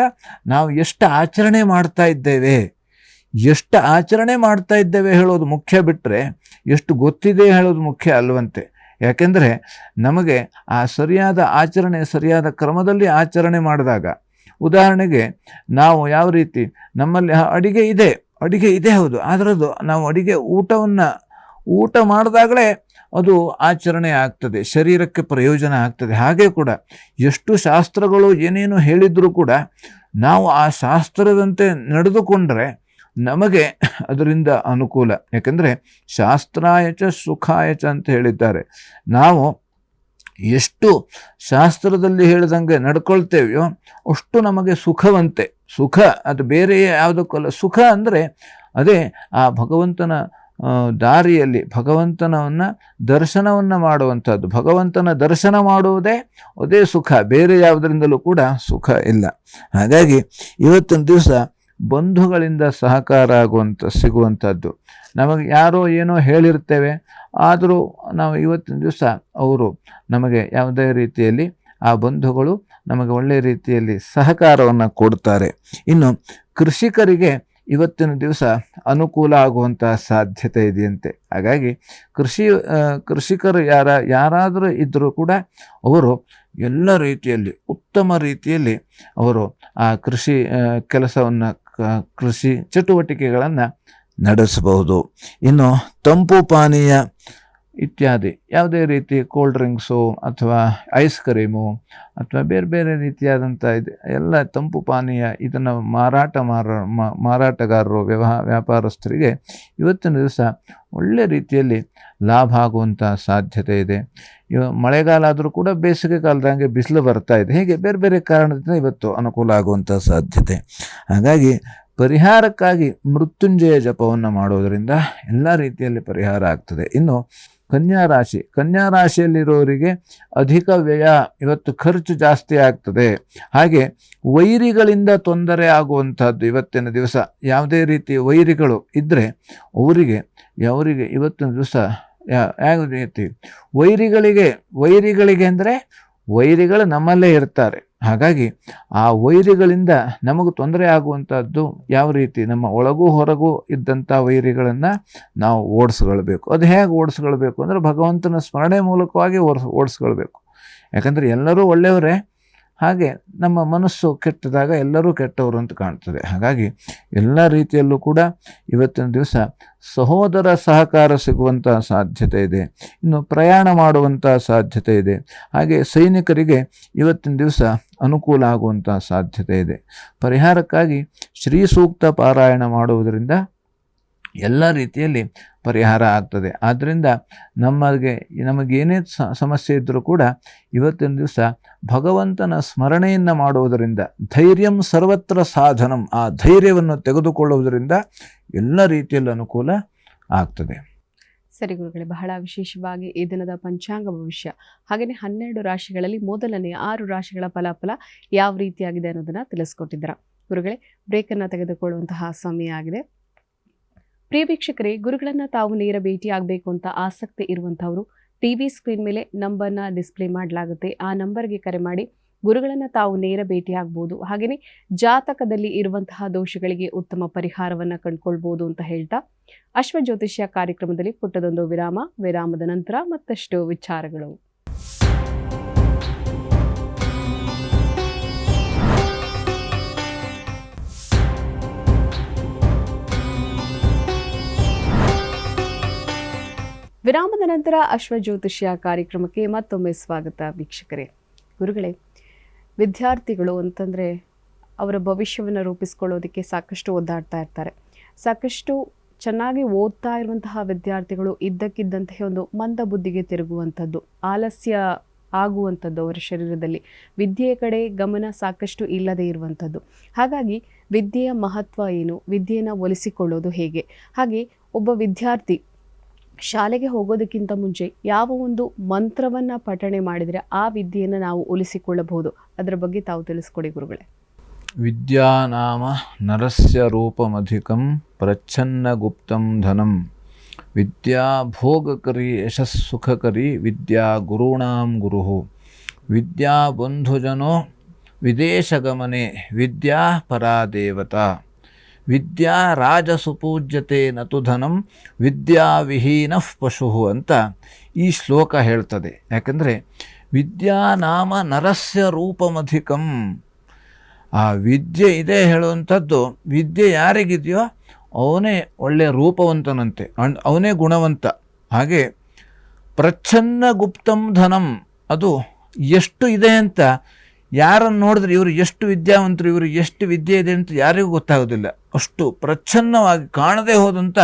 ನಾವು ಎಷ್ಟು ಆಚರಣೆ ಮಾಡ್ತಾ ಇದ್ದೇವೆ ಹೇಳೋದು ಮುಖ್ಯ ಬಿಟ್ಟರೆ ಎಷ್ಟು ಗೊತ್ತಿದೆ ಹೇಳೋದು ಮುಖ್ಯ ಅಲ್ವಂತೆ. ಯಾಕೆಂದರೆ ನಮಗೆ ಆ ಸರಿಯಾದ ಆಚರಣೆ, ಸರಿಯಾದ ಕ್ರಮದಲ್ಲಿ ಆಚರಣೆ ಮಾಡಿದಾಗ, ಉದಾಹರಣೆಗೆ ನಾವು ಯಾವ ರೀತಿ ನಮ್ಮಲ್ಲಿ ಅಡಿಗೆ ಇದೆ ಹೌದು, ಅದರದ್ದು ನಾವು ಅಡಿಗೆ ಊಟ ಮಾಡಿದಾಗಲೇ ಅದು ಆಚರಣೆ ಆಗ್ತದೆ, ಶರೀರಕ್ಕೆ ಪ್ರಯೋಜನ ಆಗ್ತದೆ. ಹಾಗೆ ಕೂಡ ಎಷ್ಟು ಶಾಸ್ತ್ರಗಳು ಏನೇನು ಹೇಳಿದರೂ ಕೂಡ ನಾವು ಆ ಶಾಸ್ತ್ರದಂತೆ ನಡೆದುಕೊಂಡ್ರೆ ನಮಗೆ ಅದರಿಂದ ಅನುಕೂಲ. ಯಾಕೆಂದರೆ ಶಾಸ್ತ್ರಾಯಚ ಸುಖಾಯಚ ಅಂತ ಹೇಳಿದ್ದಾರೆ. ನಾವು ಎಷ್ಟು ಶಾಸ್ತ್ರದಲ್ಲಿ ಹೇಳಿದಂಗೆ ನಡ್ಕೊಳ್ತೇವೆಯೋ ಅಷ್ಟು ನಮಗೆ ಸುಖವಂತೆ. ಸುಖ ಅದು ಬೇರೆ ಯಾವುದಕ್ಕಲ್ಲ. ಸುಖ ಅಂದರೆ ಅದೇ ಆ ಭಗವಂತನ ದಾರಿಯಲ್ಲಿ ಭಗವಂತನವನ್ನು ದರ್ಶನವನ್ನು ಮಾಡುವಂಥದ್ದು. ಭಗವಂತನ ದರ್ಶನ ಮಾಡುವುದೇ ಅದೇ ಸುಖ, ಬೇರೆ ಯಾವುದರಿಂದಲೂ ಕೂಡ ಸುಖ ಇಲ್ಲ. ಹಾಗಾಗಿ ಇವತ್ತಿನ ದಿವಸ ಬಂಧುಗಳಿಂದ ಸಹಕಾರ ಸಿಗುವಂಥದ್ದು. ನಮಗೆ ಯಾರೋ ಏನೋ ಹೇಳಿರ್ತೇವೆ, ಆದರೂ ನಾವು ಇವತ್ತಿನ ದಿವಸ ಅವರು ನಮಗೆ ಯಾವುದೇ ರೀತಿಯಲ್ಲಿ ಆ ಬಂಧುಗಳು ನಮಗೆ ಒಳ್ಳೆಯ ರೀತಿಯಲ್ಲಿ ಸಹಕಾರವನ್ನು ಕೊಡ್ತಾರೆ. ಇನ್ನು ಕೃಷಿಕರಿಗೆ ಇವತ್ತಿನ ದಿವಸ ಅನುಕೂಲ ಆಗುವಂತಹ ಸಾಧ್ಯತೆ ಇದೆಯಂತೆ. ಹಾಗಾಗಿ ಕೃಷಿಕರು ಯಾರಾದರೂ ಇದ್ದರೂ ಕೂಡ ಅವರು ಎಲ್ಲ ರೀತಿಯಲ್ಲಿ ಉತ್ತಮ ರೀತಿಯಲ್ಲಿ ಅವರು ಆ ಕೃಷಿ ಕೆಲಸವನ್ನು, ಕೃಷಿ ಚಟುವಟಿಕೆಗಳನ್ನು ನಡೆಸಬಹುದು. ಇನ್ನು ತಂಪು ಪಾನೀಯ ಇತ್ಯಾದಿ ಯಾವುದೇ ರೀತಿ ಕೋಲ್ಡ್ ಡ್ರಿಂಕ್ಸು ಅಥವಾ ಐಸ್ ಕ್ರೀಮು ಅಥವಾ ಬೇರೆ ಬೇರೆ ರೀತಿಯಾದಂಥ ಎಲ್ಲ ತಂಪು ಪಾನೀಯ ಇದನ್ನು ಮಾರಾಟಗಾರರು, ವ್ಯಾಪಾರಸ್ಥರಿಗೆ ಇವತ್ತಿನ ದಿವಸ ಒಳ್ಳೆಯ ರೀತಿಯಲ್ಲಿ ಲಾಭ ಆಗುವಂಥ ಸಾಧ್ಯತೆ ಇದೆ. ಮಳೆಗಾಲ ಆದರೂ ಕೂಡ ಬೇಸಿಗೆ ಕಾಲದಂಗೆ ಬಿಸಿಲು ಬರ್ತಾ ಇದೆ. ಹೀಗೆ ಬೇರೆ ಬೇರೆ ಕಾರಣದಿಂದ ಇವತ್ತು ಅನುಕೂಲ ಆಗುವಂಥ ಸಾಧ್ಯತೆ. ಹಾಗಾಗಿ ಪರಿಹಾರಕ್ಕಾಗಿ ಮೃತ್ಯುಂಜಯ ಜಪವನ್ನು ಮಾಡೋದರಿಂದ ಎಲ್ಲ ರೀತಿಯಲ್ಲಿ ಪರಿಹಾರ ಆಗ್ತದೆ. ಇನ್ನು ಕನ್ಯಾ ರಾಶಿಯಲ್ಲಿರೋರಿಗೆ ಅಧಿಕ ವ್ಯಯ, ಇವತ್ತು ಖರ್ಚು ಜಾಸ್ತಿ ಆಗ್ತದೆ. ಹಾಗೆ ವೈರಿಗಳಿಂದ ತೊಂದರೆ ಆಗುವಂಥದ್ದು ಇವತ್ತಿನ ದಿವಸ. ಯಾವುದೇ ರೀತಿ ವೈರಿಗಳು ಇದ್ದರೆ ಅವರಿಗೆ ಇವತ್ತಿನ ದಿವಸ ಯಾವ ರೀತಿ ವೈರಿಗಳಿಗೆ ಅಂದರೆ ವೈರಿಗಳು ನಮ್ಮಲ್ಲೇ ಇರ್ತಾರೆ. ಹಾಗಾಗಿ ಆ ವೈರಿಗಳಿಂದ ನಮಗೆ ತೊಂದರೆ ಆಗುವಂಥದ್ದು ಯಾವ ರೀತಿ, ನಮ್ಮ ಒಳಗೂ ಹೊರಗೂ ಇದ್ದಂಥ ವೈರಿಗಳನ್ನು ನಾವು ಓಡಿಸ್ಕೊಳ್ಬೇಕು. ಅದು ಹೇಗೆ ಓಡಿಸ್ಕೊಳ್ಬೇಕು ಅಂದರೆ ಭಗವಂತನ ಸ್ಮರಣೆ ಮೂಲಕವಾಗಿ ಓಡಿಸ್ಕೊಳ್ಬೇಕು. ಯಾಕಂದರೆ ಎಲ್ಲರೂ ಒಳ್ಳೆಯವರೇ, ಹಾಗೆ ನಮ್ಮ ಮನಸ್ಸು ಕೆಟ್ಟದಾಗ ಎಲ್ಲರೂ ಕೆಟ್ಟವರು ಅಂತ ಕಾಣ್ತದೆ. ಹಾಗಾಗಿ ಎಲ್ಲ ರೀತಿಯಲ್ಲೂ ಕೂಡ ಇವತ್ತಿನ ದಿವಸ ಸಹೋದರ ಸಹಕಾರ ಸಿಗುವಂಥ ಸಾಧ್ಯತೆ ಇದೆ. ಇನ್ನು ಪ್ರಯಾಣ ಮಾಡುವಂಥ ಸಾಧ್ಯತೆ ಇದೆ. ಹಾಗೆ ಸೈನಿಕರಿಗೆ ಇವತ್ತಿನ ದಿವಸ ಅನುಕೂಲ ಆಗುವಂಥ ಸಾಧ್ಯತೆ ಇದೆ. ಪರಿಹಾರಕ್ಕಾಗಿ ಶ್ರೀ ಸೂಕ್ತ ಪಾರಾಯಣ ಮಾಡುವುದರಿಂದ ಎಲ್ಲ ರೀತಿಯಲ್ಲಿ ಪರಿಹಾರ ಆಗ್ತದೆ. ಆದ್ದರಿಂದ ನಮಗೇನೇ ಸಮಸ್ಯೆ ಇದ್ದರೂ ಕೂಡ ಇವತ್ತಿನ ದಿವಸ ಭಗವಂತನ ಸ್ಮರಣೆಯನ್ನು ಮಾಡುವುದರಿಂದ, ಧೈರ್ಯಂ ಸರ್ವತ್ರ ಸಾಧನಂ, ಆ ಧೈರ್ಯವನ್ನು ತೆಗೆದುಕೊಳ್ಳುವುದರಿಂದ ಎಲ್ಲ ರೀತಿಯಲ್ಲಿ ಅನುಕೂಲ ಆಗ್ತದೆ. ಸರಿ ಗುರುಗಳೇ, ಬಹಳ ವಿಶೇಷವಾಗಿ ಈ ದಿನದ ಪಂಚಾಂಗ ಭವಿಷ್ಯ, ಹಾಗೆಯೇ 12 ರಾಶಿಗಳಲ್ಲಿ ಮೊದಲನೇ 6 ರಾಶಿಗಳ ಫಲಾಫಲ ಯಾವ ರೀತಿಯಾಗಿದೆ ಅನ್ನೋದನ್ನ ತಿಳಿಸ್ಕೊಟ್ಟಿದ್ದೀರಾ. ಗುರುಗಳೇ, ಬ್ರೇಕನ್ನು ತೆಗೆದುಕೊಳ್ಳುವಂತಹ ಸಮಯ ಆಗಿದೆ. ಪ್ರಿಯ ವೀಕ್ಷಕರೇ, ಗುರುಗಳನ್ನು ತಾವು ನೇರ ಭೇಟಿ ಆಗಬೇಕು ಅಂತ ಆಸಕ್ತಿ ಇರುವಂಥವರು ಟಿವಿ ಸ್ಕ್ರೀನ್ ಮೇಲೆ ನಂಬರ್ನ ಡಿಸ್ಪ್ಲೇ ಮಾಡಲಾಗುತ್ತೆ. ಆ ನಂಬರ್ಗೆ ಕರೆ ಮಾಡಿ ಗುರುಗಳನ್ನು ತಾವು ನೇರ ಭೇಟಿ ಆಗ್ಬೋದು. ಹಾಗೆಯೇ ಜಾತಕದಲ್ಲಿ ಇರುವಂತಹ ದೋಷಗಳಿಗೆ ಉತ್ತಮ ಪರಿಹಾರವನ್ನು ಕಂಡುಕೊಳ್ಬೋದು ಅಂತ ಹೇಳ್ತಾ ಅಶ್ವಜ್ಯೋತಿಷ್ಯ ಕಾರ್ಯಕ್ರಮದಲ್ಲಿ ಪುಟ್ಟದೊಂದು ವಿರಾಮದ ನಂತರ ಮತ್ತಷ್ಟು ವಿಚಾರಗಳು. ವಿರಾಮದ ನಂತರ ಅಶ್ವಜ್ಯೋತಿಷ್ಯ ಕಾರ್ಯಕ್ರಮಕ್ಕೆ ಮತ್ತೊಮ್ಮೆ ಸ್ವಾಗತ ವೀಕ್ಷಕರೇ. ಗುರುಗಳೇ, ವಿದ್ಯಾರ್ಥಿಗಳು ಅಂತಂದರೆ ಅವರ ಭವಿಷ್ಯವನ್ನು ರೂಪಿಸ್ಕೊಳ್ಳೋದಕ್ಕೆ ಸಾಕಷ್ಟು ಒದ್ದಾಡ್ತಾ ಇರ್ತಾರೆ. ಸಾಕಷ್ಟು ಚೆನ್ನಾಗಿ ಓದ್ತಾ ಇರುವಂತಹ ವಿದ್ಯಾರ್ಥಿಗಳು ಇದ್ದಕ್ಕಿದ್ದಂತೆ ಒಂದು ಮಂದ ಬುದ್ಧಿಗೆ ತಿರುಗುವಂಥದ್ದು, ಆಲಸ್ಯ ಆಗುವಂಥದ್ದು, ಅವರ ಶರೀರದಲ್ಲಿ ವಿದ್ಯೆಯ ಕಡೆ ಗಮನ ಸಾಕಷ್ಟು ಇಲ್ಲದೇ ಇರುವಂಥದ್ದು. ಹಾಗಾಗಿ ವಿದ್ಯೆಯ ಮಹತ್ವ ಏನು, ವಿದ್ಯೆಯನ್ನು ಒಲಿಸಿಕೊಳ್ಳೋದು ಹೇಗೆ, ಹಾಗೆ ಒಬ್ಬ ವಿದ್ಯಾರ್ಥಿ ಶಾಲೆಗೆ ಹೋಗೋದಕ್ಕಿಂತ ಮುಂಚೆ ಯಾವ ಒಂದು ಮಂತ್ರವನ್ನು ಪಠಣೆ ಮಾಡಿದರೆ ಆ ವಿದ್ಯೆಯನ್ನು ನಾವು ಒಲಿಸಿಕೊಳ್ಳಬಹುದು, ಅದರ ಬಗ್ಗೆ ತಾವು ತಿಳಿಸ್ಕೊಡಿ ಗುರುಗಳೇ. ವಿದ್ಯಾ ನಾಮ ನರಸ್ಯ ರೂಪಮಧಿಕಂ ಪ್ರಚ್ಛನ್ನ ಗುಪ್ತಂ ಧನಂ ವಿದ್ಯಾ ಭೋಗಕರಿ ಯಶಸ್ಸುಖಕರಿ ವಿದ್ಯಾ ಗುರುಣಾಂ ಗುರುಃ ವಿದ್ಯಾ ಬಂಧುಜನೋ ವಿದೇಶಗಮನೆ ವಿದ್ಯಾ ಪರಾದೇವತಾ ವಿದ್ಯಾ ರಾಜಸುಪೂಜ್ಯತೆ ನತು ಧನಂ ವಿದ್ಯಾ ವಿಹೀನಃ ಪಶುಃ ಅಂತ ಈ ಶ್ಲೋಕ ಹೇಳ್ತದೆ. ಯಾಕಂದರೆ ವಿದ್ಯಾ ನಾಮ ನರಸ್ಯ ರೂಪಮಧಿಕಂ, ಆ ವಿದ್ಯೆ ಇದೆ ಹೇಳುವಂಥದ್ದು, ವಿದ್ಯೆ ಯಾರಿಗಿದೆಯೋ ಅವನೇ ಒಳ್ಳೆಯ ರೂಪವಂತನಂತೆ, ಅವನೇ ಗುಣವಂತ. ಹಾಗೆ ಪ್ರಚ್ಛನ್ನ ಗುಪ್ತಂ ಧನಂ, ಅದು ಎಷ್ಟು ಇದೆ ಅಂತ ಯಾರನ್ನು ನೋಡಿದ್ರೆ ಇವರು ಎಷ್ಟು ವಿದ್ಯಾವಂತರು, ಇವರು ಎಷ್ಟು ವಿದ್ಯೆ ಇದೆ ಅಂತ ಯಾರಿಗೂ ಗೊತ್ತಾಗೋದಿಲ್ಲ. ಅಷ್ಟು ಪ್ರಚ್ಛನ್ನವಾಗಿ ಕಾಣದೇ ಹೋದಂಥ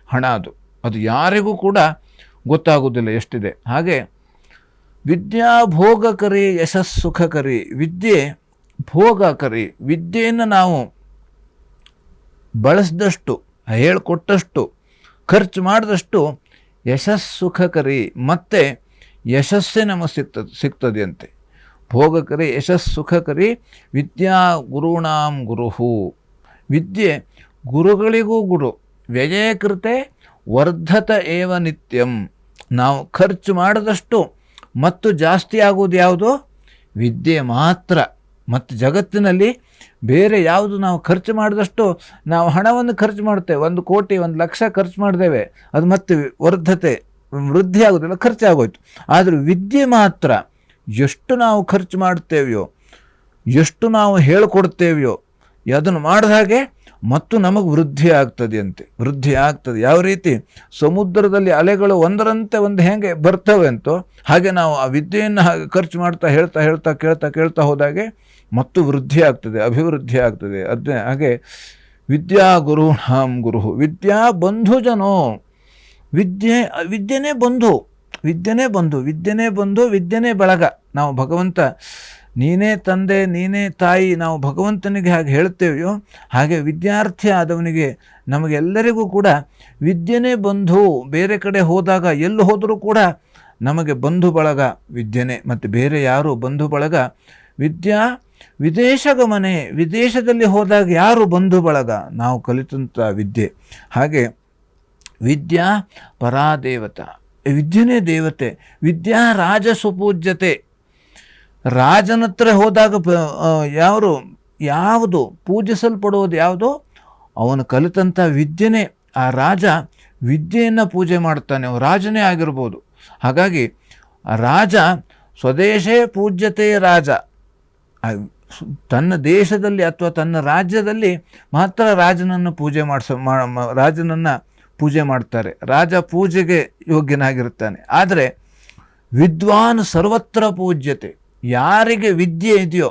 ಹಣ ಅದು, ಅದು ಯಾರಿಗೂ ಕೂಡ ಗೊತ್ತಾಗೋದಿಲ್ಲ ಎಷ್ಟಿದೆ. ಹಾಗೆ ವಿದ್ಯಾ ಭೋಗಕರಿ ಯಶಸ್ಸುಖಕರಿ, ವಿದ್ಯೆ ಭೋಗಕರಿ, ವಿದ್ಯೆಯನ್ನು ನಾವು ಬಳಸಿದಷ್ಟು, ಹೇಳಿಕೊಟ್ಟಷ್ಟು, ಖರ್ಚು ಮಾಡಿದಷ್ಟು ಯಶಸ್ಸುಖಕರಿ, ಮತ್ತು ಯಶಸ್ಸೇ ನಮಗೆ ಸಿಗ್ತದೆ ಅಂತೆ. ಭೋಗಕರಿ ಯಶಸ್ಸುಖಕರಿ ವಿದ್ಯಾ ಗುರುಣಾಂ ಗುರುಹು, ವಿದ್ಯೆ ಗುರುಗಳಿಗೂ ಗುರು. ವ್ಯಯಕೃತೆ ವರ್ಧತ ಏವ ನಿತ್ಯಂ, ನಾವು ಖರ್ಚು ಮಾಡಿದಷ್ಟು ಮತ್ತು ಜಾಸ್ತಿ ಆಗೋದು ಯಾವುದು? ವಿದ್ಯೆ ಮಾತ್ರ. ಮತ್ತು ಜಗತ್ತಿನಲ್ಲಿ ಬೇರೆ ಯಾವುದು ನಾವು ಖರ್ಚು ಮಾಡಿದಷ್ಟು, ನಾವು ಹಣವನ್ನು ಖರ್ಚು ಮಾಡ್ತೇವೆ, 1 ಕೋಟಿ 1 ಲಕ್ಷ ಖರ್ಚು ಮಾಡಿದ್ದೇವೆ, ಅದು ಮತ್ತೆ ವರ್ಧತೆ ವೃದ್ಧಿ ಆಗೋದಿಲ್ಲ, ಖರ್ಚಾಗೋಯ್ತು. ಆದರೆ ವಿದ್ಯೆ ಮಾತ್ರ ಎಷ್ಟು ನಾವು ಖರ್ಚು ಮಾಡ್ತೇವೆಯೋ, ಎಷ್ಟು ನಾವು ಹೇಳಿಕೊಡ್ತೇವೆಯೋ, ಅದನ್ನು ಮಾಡಿದ ಹಾಗೆ ಮತ್ತು ನಮಗೆ ವೃದ್ಧಿ ಆಗ್ತದೆ ಅಂತೆ. ವೃದ್ಧಿ ಆಗ್ತದೆ ಯಾವ ರೀತಿ? ಸಮುದ್ರದಲ್ಲಿ ಅಲೆಗಳು ಒಂದರಂತೆ ಒಂದು ಹೇಗೆ ಬರ್ತವೆ ಅಂತೋ ಹಾಗೆ ನಾವು ಆ ವಿದ್ಯೆಯನ್ನು ಹಾಗೆ ಖರ್ಚು ಮಾಡ್ತಾ ಹೇಳ್ತಾ ಹೇಳ್ತಾ ಕೇಳ್ತಾ ಕೇಳ್ತಾ ಹೋದಾಗೆ ಮತ್ತು ವೃದ್ಧಿ ಆಗ್ತದೆ, ಅಭಿವೃದ್ಧಿ ಆಗ್ತದೆ. ಅದೇ ಹಾಗೆ ವಿದ್ಯಾ ಗುರುಣಾಂ ಗುರುಹು ವಿದ್ಯಾ ಬಂಧುಜನೋ, ವಿದ್ಯೆನೇ ಬಂಧು, ವಿದ್ಯೆನೇ ಬಂಧು, ವಿದ್ಯೆನೇ ಬಳಗ. ನಾವು ಭಗವಂತ ನೀನೇ ತಂದೆ, ನೀನೇ ತಾಯಿ, ನಾವು ಭಗವಂತನಿಗೆ ಹಾಗೆ ಹೇಳ್ತೇವೆಯೋ ಹಾಗೆ ವಿದ್ಯಾರ್ಥಿ ಆದವನಿಗೆ ನಮಗೆಲ್ಲರಿಗೂ ಕೂಡ ವಿದ್ಯೆನೇ ಬಂಧು. ಬೇರೆ ಕಡೆ ಹೋದಾಗ ಎಲ್ಲಿ ಹೋದರೂ ಕೂಡ ನಮಗೆ ಬಂಧು ಬಳಗ ವಿದ್ಯೆನೇ, ಮತ್ತು ಬೇರೆ ಯಾರು ಬಂಧು ಬಳಗ? ವಿದ್ಯಾ ವಿದೇಶಗಮನೆ, ವಿದೇಶದಲ್ಲಿ ಹೋದಾಗ ಯಾರು ಬಂಧು ಬಳಗ? ನಾವು ಕಲಿತಂಥ ವಿದ್ಯೆ. ಹಾಗೆ ವಿದ್ಯಾ ಪರಾದೇವತ, ವಿದ್ಯೆನೇ ದೇವತೆ. ವಿದ್ಯಾ ರಾಜಸುಪೂಜ್ಯತೆ, ರಾಜನತ್ರ ಹೋದಾಗ ಯಾವುದು ಪೂಜಿಸಲ್ಪಡುವುದು ಯಾವುದೋ ಅವನು ಕಲಿತಂಥ ವಿದ್ಯೆನೇ. ಆ ರಾಜ ವಿದ್ಯೆಯನ್ನು ಪೂಜೆ ಮಾಡ್ತಾನೆ, ಅವನು ರಾಜನೇ ಆಗಿರ್ಬೋದು. ಹಾಗಾಗಿ ರಾಜ ಸ್ವದೇಶೇ ಪೂಜ್ಯತೆ ರಾಜ, ತನ್ನ ದೇಶದಲ್ಲಿ ಅಥವಾ ತನ್ನ ರಾಜ್ಯದಲ್ಲಿ ಮಾತ್ರ ರಾಜನನ್ನು ರಾಜನನ್ನು ಪೂಜೆ ಮಾಡ್ತಾರೆ, ರಾಜ ಪೂಜೆಗೆ ಯೋಗ್ಯನಾಗಿರುತ್ತಾನೆ. ಆದರೆ ವಿದ್ವಾನ್ ಸರ್ವತ್ರ ಪೂಜ್ಯತೆ, ಯಾರಿಗೆ ವಿದ್ಯೆ ಇದೆಯೋ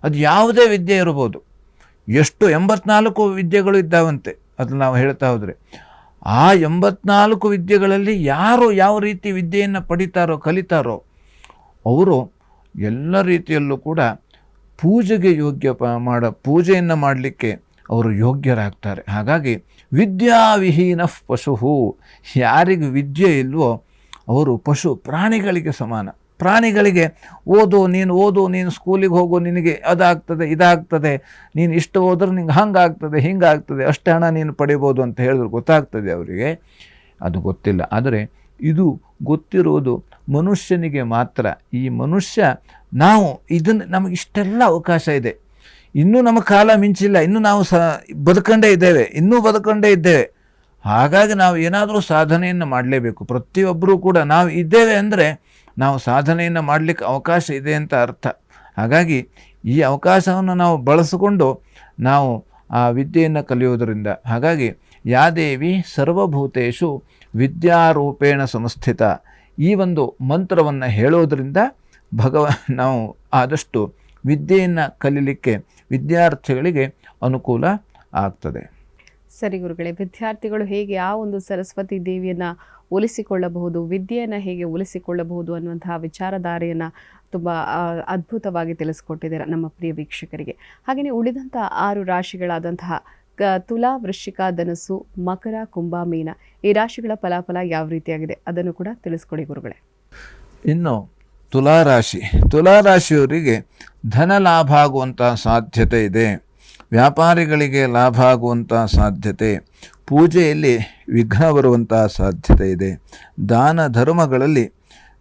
ಅದು ಯಾವುದೇ ವಿದ್ಯೆ ಇರ್ಬೋದು, ಎಷ್ಟು 84 ವಿದ್ಯೆಗಳು ಇದ್ದಾವಂತೆ, ಅದು ನಾವು ಹೇಳ್ತಾ ಹೋದರೆ ಆ 84 ವಿದ್ಯೆಗಳಲ್ಲಿ ಯಾರು ಯಾವ ರೀತಿ ವಿದ್ಯೆಯನ್ನು ಪಡಿತಾರೋ ಕಲಿತಾರೋ ಅವರು ಎಲ್ಲ ರೀತಿಯಲ್ಲೂ ಕೂಡ ಪೂಜೆಗೆ ಪೂಜೆಯನ್ನು ಮಾಡಲಿಕ್ಕೆ ಅವರು ಯೋಗ್ಯರಾಗ್ತಾರೆ. ಹಾಗಾಗಿ ವಿದ್ಯಾ ವಿಹೀನಃ ಪಶುಹು, ಯಾರಿಗೆ ವಿದ್ಯೆ ಇಲ್ವೋ ಅವರು ಪಶು ಪ್ರಾಣಿಗಳಿಗೆ ಸಮಾನ. ಪ್ರಾಣಿಗಳಿಗೆ ನೀನು ಸ್ಕೂಲಿಗೆ ಹೋಗೋ, ನಿನಗೆ ಅದಾಗ್ತದೆ ಇದಾಗ್ತದೆ, ನೀನು ಇಷ್ಟು ಹೋದ್ರೆ ನಿಂಗೆ ಹಂಗಾಗ್ತದೆ ಹಿಂಗಾಗ್ತದೆ, ಅಷ್ಟು ಹಣ ನೀನು ಪಡಿಬೋದು ಅಂತ ಹೇಳಿದ್ರೆ ಗೊತ್ತಾಗ್ತದೆ ಅವರಿಗೆ, ಅದು ಗೊತ್ತಿಲ್ಲ. ಆದರೆ ಇದು ಗೊತ್ತಿರೋದು ಮನುಷ್ಯನಿಗೆ ಮಾತ್ರ. ಈ ಮನುಷ್ಯ ನಾವು ನಮಗೆ ಇಷ್ಟೆಲ್ಲ ಅವಕಾಶ ಇದೆ, ಇನ್ನೂ ನಮ್ಮ ಕಾಲ ಮಿಂಚಿಲ್ಲ, ಇನ್ನೂ ನಾವು ಬದುಕಂಡೇ ಇದ್ದೇವೆ. ಹಾಗಾಗಿ ನಾವು ಏನಾದರೂ ಸಾಧನೆಯನ್ನು ಮಾಡಲೇಬೇಕು. ಪ್ರತಿಯೊಬ್ಬರೂ ಕೂಡ ನಾವು ಇದ್ದೇವೆ ಅಂದರೆ ನಾವು ಸಾಧನೆಯನ್ನು ಮಾಡಲಿಕ್ಕೆ ಅವಕಾಶ ಇದೆ ಅಂತ ಅರ್ಥ. ಹಾಗಾಗಿ ಈ ಅವಕಾಶವನ್ನು ನಾವು ಬಳಸಿಕೊಂಡು ನಾವು ಆ ವಿದ್ಯೆಯನ್ನು ಕಲಿಯೋದರಿಂದ, ಹಾಗಾಗಿ ಯಾ ದೇವಿ ಸರ್ವಭೂತೇಷು ವಿದ್ಯಾರೂಪೇಣ ಸಂಸ್ಥಿತ. ಈ ಒಂದು ಮಂತ್ರವನ್ನು ಹೇಳೋದರಿಂದ ನಾವು ಆದಷ್ಟು ವಿದ್ಯೆಯನ್ನು ಕಲೀಲಿಕ್ಕೆ ವಿದ್ಯಾರ್ಥಿಗಳಿಗೆ ಅನುಕೂಲ ಆಗ್ತದೆ. ಸರಿ ಗುರುಗಳೇ, ವಿದ್ಯಾರ್ಥಿಗಳು ಹೇಗೆ ಆ ಒಂದು ಸರಸ್ವತಿ ದೇವಿಯನ್ನು ಒಲಿಸಿಕೊಳ್ಳಬಹುದು, ವಿದ್ಯೆಯನ್ನು ಹೇಗೆ ಒಲಿಸಿಕೊಳ್ಳಬಹುದು ಅನ್ನುವಂತಹ ವಿಚಾರಧಾರೆಯನ್ನು ತುಂಬ ಅದ್ಭುತವಾಗಿ ತಿಳಿಸ್ಕೊಟ್ಟಿದ್ದೀರಾ ನಮ್ಮ ಪ್ರಿಯ ವೀಕ್ಷಕರಿಗೆ. ಹಾಗೆಯೇ ಉಳಿದಂಥ 6 ರಾಶಿಗಳಾದಂತಹ ತುಲಾ, ವೃಶ್ಚಿಕ, ಧನಸ್ಸು, ಮಕರ, ಕುಂಭ, ಮೀನ ಈ ರಾಶಿಗಳ ಫಲಾಫಲ ಯಾವ ರೀತಿಯಾಗಿದೆ ಅದನ್ನು ಕೂಡ ತಿಳಿಸ್ಕೊಡಿ ಗುರುಗಳೇ. ಇನ್ನು ತುಲಾರಾಶಿಯವರಿಗೆ ಧನ ಲಾಭ ಆಗುವಂಥ ಸಾಧ್ಯತೆ ಇದೆ. ವ್ಯಾಪಾರಿಗಳಿಗೆ ಲಾಭ ಆಗುವಂಥ ಸಾಧ್ಯತೆ, ಪೂಜೆಯಲ್ಲಿ ವಿಘ್ನ ಬರುವಂಥ ಸಾಧ್ಯತೆ ಇದೆ. ದಾನ ಧರ್ಮಗಳಲ್ಲಿ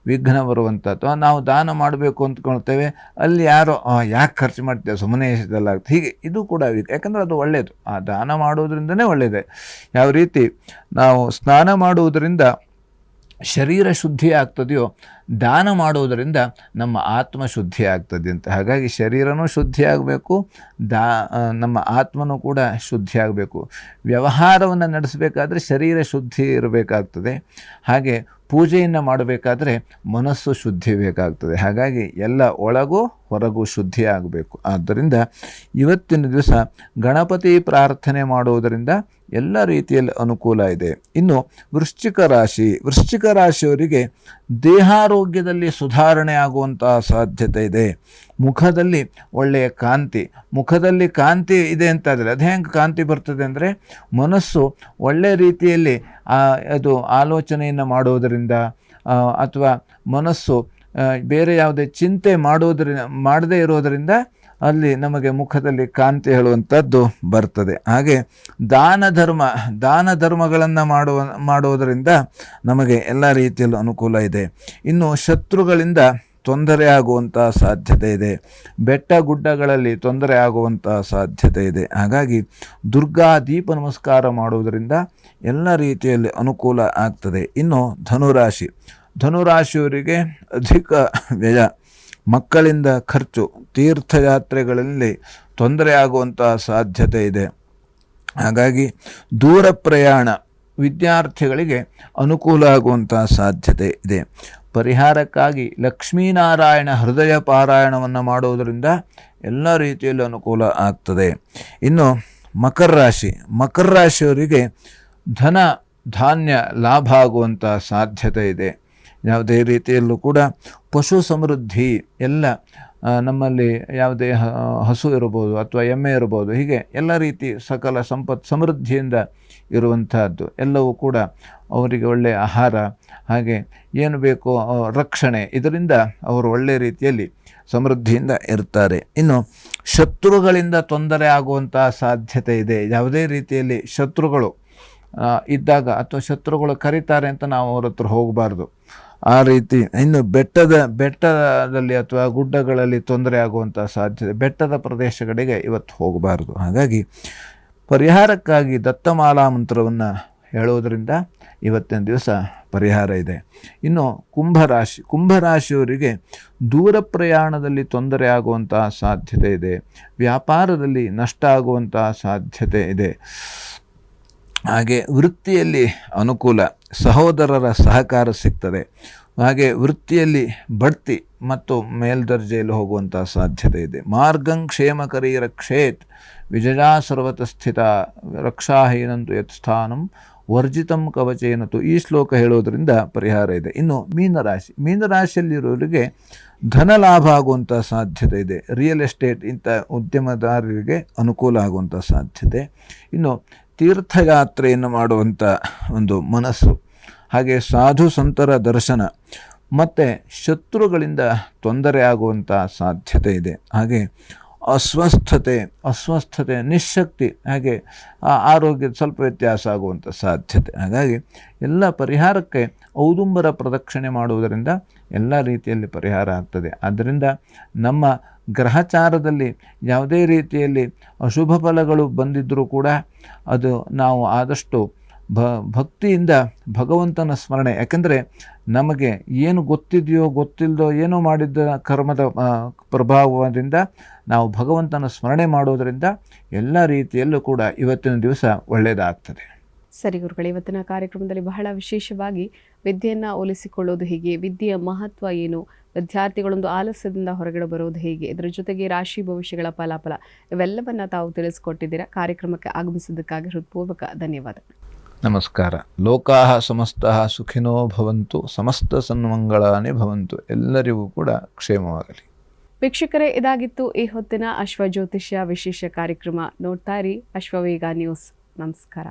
ವಿಘ್ನ ಬರುವಂಥ, ಅಥವಾ ನಾವು ದಾನ ಮಾಡಬೇಕು ಅಂದ್ಕೊಳ್ತೇವೆ, ಅಲ್ಲಿ ಯಾರೋ ಯಾಕೆ ಖರ್ಚು ಮಾಡ್ತೇವೆ ಸುಮ್ಮನೆ ಎಷ್ಟೆಲ್ಲಾಗ್ತದೆ, ಹೀಗೆ ಇದು ಕೂಡ ಯಾಕಂದರೆ ಅದು ಒಳ್ಳೆಯದು. ಆ ದಾನ ಮಾಡುವುದರಿಂದನೇ ಒಳ್ಳೆಯದೇ. ಯಾವ ರೀತಿ ನಾವು ಸ್ನಾನ ಮಾಡುವುದರಿಂದ ಶರೀರ ಶುದ್ಧಿ ಆಗ್ತದೆಯೋ, ದಾನ ಮಾಡುವುದರಿಂದ ನಮ್ಮ ಆತ್ಮ ಶುದ್ಧಿ ಆಗ್ತದೆ ಅಂತ. ಹಾಗಾಗಿ ಶರೀರನೂ ಶುದ್ಧಿ ಆಗಬೇಕು, ನಮ್ಮ ಆತ್ಮನೂ ಕೂಡ ಶುದ್ಧಿ ಆಗಬೇಕು. ವ್ಯವಹಾರವನ್ನು ನಡೆಸಬೇಕಾದ್ರೆ ಶರೀರ ಶುದ್ಧಿ ಇರಬೇಕಾಗ್ತದೆ. ಹಾಗೆ ಪೂಜೆಯನ್ನು ಮಾಡಬೇಕಾದ್ರೆ ಮನಸ್ಸು ಶುದ್ಧಿ ಬೇಕಾಗ್ತದೆ. ಹಾಗಾಗಿ ಎಲ್ಲ ಒಳಗೂ ಹೊರಗೂ ಶುದ್ಧಿ ಆಗಬೇಕು. ಆದ್ದರಿಂದ ಇವತ್ತಿನ ದಿವಸ ಗಣಪತಿ ಪ್ರಾರ್ಥನೆ ಮಾಡುವುದರಿಂದ ಎಲ್ಲ ರೀತಿಯಲ್ಲಿ ಅನುಕೂಲ ಇದೆ. ಇನ್ನು ವೃಶ್ಚಿಕ ರಾಶಿಯವರಿಗೆ ದೇಹಾರೋಗ್ಯದಲ್ಲಿ ಸುಧಾರಣೆ ಆಗುವಂಥ ಸಾಧ್ಯತೆ ಇದೆ. ಮುಖದಲ್ಲಿ ಒಳ್ಳೆಯ ಮುಖದಲ್ಲಿ ಕಾಂತಿ ಇದೆ ಅಂತಾದರೆ ಅದು ಹೆಂಗೆ ಕಾಂತಿ ಬರ್ತದೆ ಅಂದರೆ, ಮನಸ್ಸು ಒಳ್ಳೆಯ ರೀತಿಯಲ್ಲಿ ಅದು ಆಲೋಚನೆಯನ್ನು ಮಾಡೋದರಿಂದ, ಅಥವಾ ಮನಸ್ಸು ಬೇರೆ ಯಾವುದೇ ಚಿಂತೆ ಮಾಡದೇ ಇರೋದರಿಂದ ಅಲ್ಲಿ ನಮಗೆ ಮುಖದಲ್ಲಿ ಕಾಂತಿ ಹೇಳುವಂಥದ್ದು ಬರ್ತದೆ. ಹಾಗೆ ದಾನ ಧರ್ಮಗಳನ್ನು ಮಾಡುವುದರಿಂದ ನಮಗೆ ಎಲ್ಲ ರೀತಿಯಲ್ಲೂ ಅನುಕೂಲ ಇದೆ. ಇನ್ನು ಶತ್ರುಗಳಿಂದ ತೊಂದರೆ ಆಗುವಂಥ ಸಾಧ್ಯತೆ ಇದೆ. ಬೆಟ್ಟ ಗುಡ್ಡಗಳಲ್ಲಿ ತೊಂದರೆ ಆಗುವಂಥ ಸಾಧ್ಯತೆ ಇದೆ. ಹಾಗಾಗಿ ದುರ್ಗಾ ದೀಪ ನಮಸ್ಕಾರ ಮಾಡುವುದರಿಂದ ಎಲ್ಲ ರೀತಿಯಲ್ಲಿ ಅನುಕೂಲ ಆಗ್ತದೆ. ಇನ್ನು ಧನುರಾಶಿಯವರಿಗೆ ಅಧಿಕ ವ್ಯಯ, ಮಕ್ಕಳಿಂದ ಖರ್ಚು, ತೀರ್ಥಯಾತ್ರೆಗಳಲ್ಲಿ ತೊಂದರೆ ಆಗುವಂಥ ಸಾಧ್ಯತೆ ಇದೆ. ಹಾಗಾಗಿ ದೂರ ಪ್ರಯಾಣ ವಿದ್ಯಾರ್ಥಿಗಳಿಗೆ ಅನುಕೂಲ ಆಗುವಂಥ ಸಾಧ್ಯತೆ ಇದೆ. ಪರಿಹಾರಕ್ಕಾಗಿ ಲಕ್ಷ್ಮೀನಾರಾಯಣ ಹೃದಯ ಪಾರಾಯಣವನ್ನು ಮಾಡುವುದರಿಂದ ಎಲ್ಲ ರೀತಿಯಲ್ಲೂ ಅನುಕೂಲ ಆಗ್ತದೆ. ಇನ್ನು ಮಕರ ರಾಶಿಯವರಿಗೆ ಧನ ಧಾನ್ಯ ಲಾಭ ಆಗುವಂಥ ಸಾಧ್ಯತೆ ಇದೆ. ಯಾವುದೇ ರೀತಿಯಲ್ಲೂ ಕೂಡ ಪಶು ಸಮೃದ್ಧಿ, ಎಲ್ಲ ನಮ್ಮಲ್ಲಿ ಯಾವುದೇ ಹಸು ಇರ್ಬೋದು ಅಥವಾ ಎಮ್ಮೆ ಇರ್ಬೋದು, ಹೀಗೆ ಎಲ್ಲ ರೀತಿ ಸಕಲ ಸಮೃದ್ಧಿಯಿಂದ ಇರುವಂತಹದ್ದು ಎಲ್ಲವೂ ಕೂಡ ಅವರಿಗೆ ಒಳ್ಳೆಯ ಆಹಾರ, ಹಾಗೆ ಏನು ಬೇಕೋ ರಕ್ಷಣೆ, ಇದರಿಂದ ಅವರು ಒಳ್ಳೆಯ ರೀತಿಯಲ್ಲಿ ಸಮೃದ್ಧಿಯಿಂದ ಇರ್ತಾರೆ. ಇನ್ನು ಶತ್ರುಗಳಿಂದ ತೊಂದರೆ ಆಗುವಂಥ ಸಾಧ್ಯತೆ ಇದೆ. ಯಾವುದೇ ರೀತಿಯಲ್ಲಿ ಶತ್ರುಗಳು ಇದ್ದಾಗ ಅಥವಾ ಶತ್ರುಗಳು ಕರೀತಾರೆ ಅಂತ ನಾವು ಅವ್ರ ಹತ್ರ ಹೋಗಬಾರ್ದು. ಆ ರೀತಿ. ಇನ್ನು ಬೆಟ್ಟದಲ್ಲಿ ಅಥವಾ ಗುಡ್ಡಗಳಲ್ಲಿ ತೊಂದರೆ ಆಗುವಂಥ ಸಾಧ್ಯತೆ, ಬೆಟ್ಟದ ಪ್ರದೇಶಗಳಿಗೆ ಇವತ್ತು ಹೋಗಬಾರ್ದು. ಹಾಗಾಗಿ ಪರಿಹಾರಕ್ಕಾಗಿ ದತ್ತಮಾಲಾ ಮಂತ್ರವನ್ನು ಹೇಳೋದರಿಂದ ಇವತ್ತಿನ ದಿವಸ ಪರಿಹಾರ ಇದೆ. ಇನ್ನು ಕುಂಭರಾಶಿಯವರಿಗೆ ದೂರ ಪ್ರಯಾಣದಲ್ಲಿ ತೊಂದರೆ ಆಗುವಂಥ ಸಾಧ್ಯತೆ ಇದೆ. ವ್ಯಾಪಾರದಲ್ಲಿ ನಷ್ಟ ಆಗುವಂಥ ಸಾಧ್ಯತೆ ಇದೆ. ಹಾಗೆ ವೃತ್ತಿಯಲ್ಲಿ ಅನುಕೂಲ, ಸಹೋದರರ ಸಹಕಾರ ಸಿಗ್ತದೆ. ಹಾಗೆ ವೃತ್ತಿಯಲ್ಲಿ ಬಡ್ತಿ ಮತ್ತು ಮೇಲ್ದರ್ಜೆಯಲ್ಲಿ ಹೋಗುವಂಥ ಸಾಧ್ಯತೆ ಇದೆ. ಮಾರ್ಗಂ ಕ್ಷೇಮಕರೀ ರಕ್ಷೇತ್ ವಿಜಯಾ ಸರ್ವತ ಸ್ಥಿತ ರಕ್ಷಾಹೀನಂತು ಯತ್ಸ್ಥಾನಂ ವರ್ಜಿತಂ ಕವಚೇನತು. ಈ ಶ್ಲೋಕ ಹೇಳೋದ್ರಿಂದ ಪರಿಹಾರ ಇದೆ. ಇನ್ನು ಮೀನರಾಶಿಯಲ್ಲಿರೋರಿಗೆ ಧನ ಲಾಭ ಆಗುವಂಥ ಸಾಧ್ಯತೆ ಇದೆ. ರಿಯಲ್ ಎಸ್ಟೇಟ್ ಇಂಥ ಉದ್ಯಮದಾರರಿಗೆ ಅನುಕೂಲ ಆಗುವಂಥ ಸಾಧ್ಯತೆ. ಇನ್ನು ತೀರ್ಥಯಾತ್ರೆಯನ್ನು ಮಾಡುವಂಥ ಒಂದು ಮನಸ್ಸು, ಹಾಗೆ ಸಾಧು ಸಂತರ ದರ್ಶನ, ಮತ್ತು ಶತ್ರುಗಳಿಂದ ತೊಂದರೆ ಆಗುವಂಥ ಸಾಧ್ಯತೆ ಇದೆ. ಹಾಗೆ ಅಸ್ವಸ್ಥತೆ, ನಿಶಕ್ತಿ, ಹಾಗೆ ಆರೋಗ್ಯದ ಸ್ವಲ್ಪ ವ್ಯತ್ಯಾಸ ಆಗುವಂಥ ಸಾಧ್ಯತೆ. ಹಾಗಾಗಿ ಎಲ್ಲ ಪರಿಹಾರಕ್ಕೆ ಔದುಂಬರ ಪ್ರದಕ್ಷಿಣೆ ಮಾಡುವುದರಿಂದ ಎಲ್ಲ ರೀತಿಯಲ್ಲಿ ಪರಿಹಾರ ಆಗ್ತದೆ. ಆದ್ದರಿಂದ ನಮ್ಮ ಗ್ರಹಚಾರದಲ್ಲಿ ಯಾವುದೇ ರೀತಿಯಲ್ಲಿ ಅಶುಭ ಫಲಗಳು ಬಂದಿದ್ದರೂ ಕೂಡ ಅದು ನಾವು ಆದಷ್ಟು ಭಕ್ತಿಯಿಂದ ಭಗವಂತನ ಸ್ಮರಣೆ, ಯಾಕೆಂದರೆ ನಮಗೆ ಏನು ಗೊತ್ತಿದೆಯೋ ಗೊತ್ತಿಲ್ಲದೋ ಏನೋ ಮಾಡಿದ್ದ ಕರ್ಮದ ಪ್ರಭಾವದಿಂದ ನಾವು ಭಗವಂತನ ಸ್ಮರಣೆ ಮಾಡೋದರಿಂದ ಎಲ್ಲ ರೀತಿಯಲ್ಲೂ ಕೂಡ ಇವತ್ತಿನ ದಿವಸ ಒಳ್ಳೆಯದಾಗ್ತದೆ. ಸರಿ ಗುರುಗಳೇ, ಇವತ್ತಿನ ಕಾರ್ಯಕ್ರಮದಲ್ಲಿ ಬಹಳ ವಿಶೇಷವಾಗಿ ವಿದ್ಯೆಯನ್ನು ಒಲಿಸಿಕೊಳ್ಳೋದು ಹೇಗೆ, ವಿದ್ಯೆಯ ಮಹತ್ವ ಏನು, ವಿದ್ಯಾರ್ಥಿಗಳೊಂದು ಆಲಸ್ಯದಿಂದ ಹೊರಗಡೆ ಬರೋದು ಹೇಗೆ, ಇದರ ಜೊತೆಗೆ ರಾಶಿ ಭವಿಷ್ಯಗಳ ಫಲಾಫಲ ಇವೆಲ್ಲವನ್ನ ತಾವು ತಿಳಿಸ್ಕೊಟ್ಟಿದ್ದೀರಾ. ಕಾರ್ಯಕ್ರಮಕ್ಕೆ ಆಗಮಿಸಿದ್ದಕ್ಕಾಗಿ ಹೃತ್ಪೂರ್ವಕ ಧನ್ಯವಾದ. ನಮಸ್ಕಾರ. ಲೋಕಾಹ ಸಮಸ್ತಃ ಸುಖಿನೋ ಭವಂತು, ಸಮಸ್ತ ಸನ್ಮಂಗಳಾನಿ ಭವಂತು. ಎಲ್ಲರಿಗೂ ಕೂಡ ಕ್ಷೇಮವಾಗಲಿ. ವೀಕ್ಷಕರೇ, ಇದಾಗಿತ್ತು ಈ ಹೊತ್ತಿನ ಅಶ್ವ ಜ್ಯೋತಿಷ್ಯ ವಿಶೇಷ ಕಾರ್ಯಕ್ರಮ. ನೋಡ್ತಾ ಇರಿ ಅಶ್ವವೇಗ ನ್ಯೂಸ್. ನಮಸ್ಕಾರ.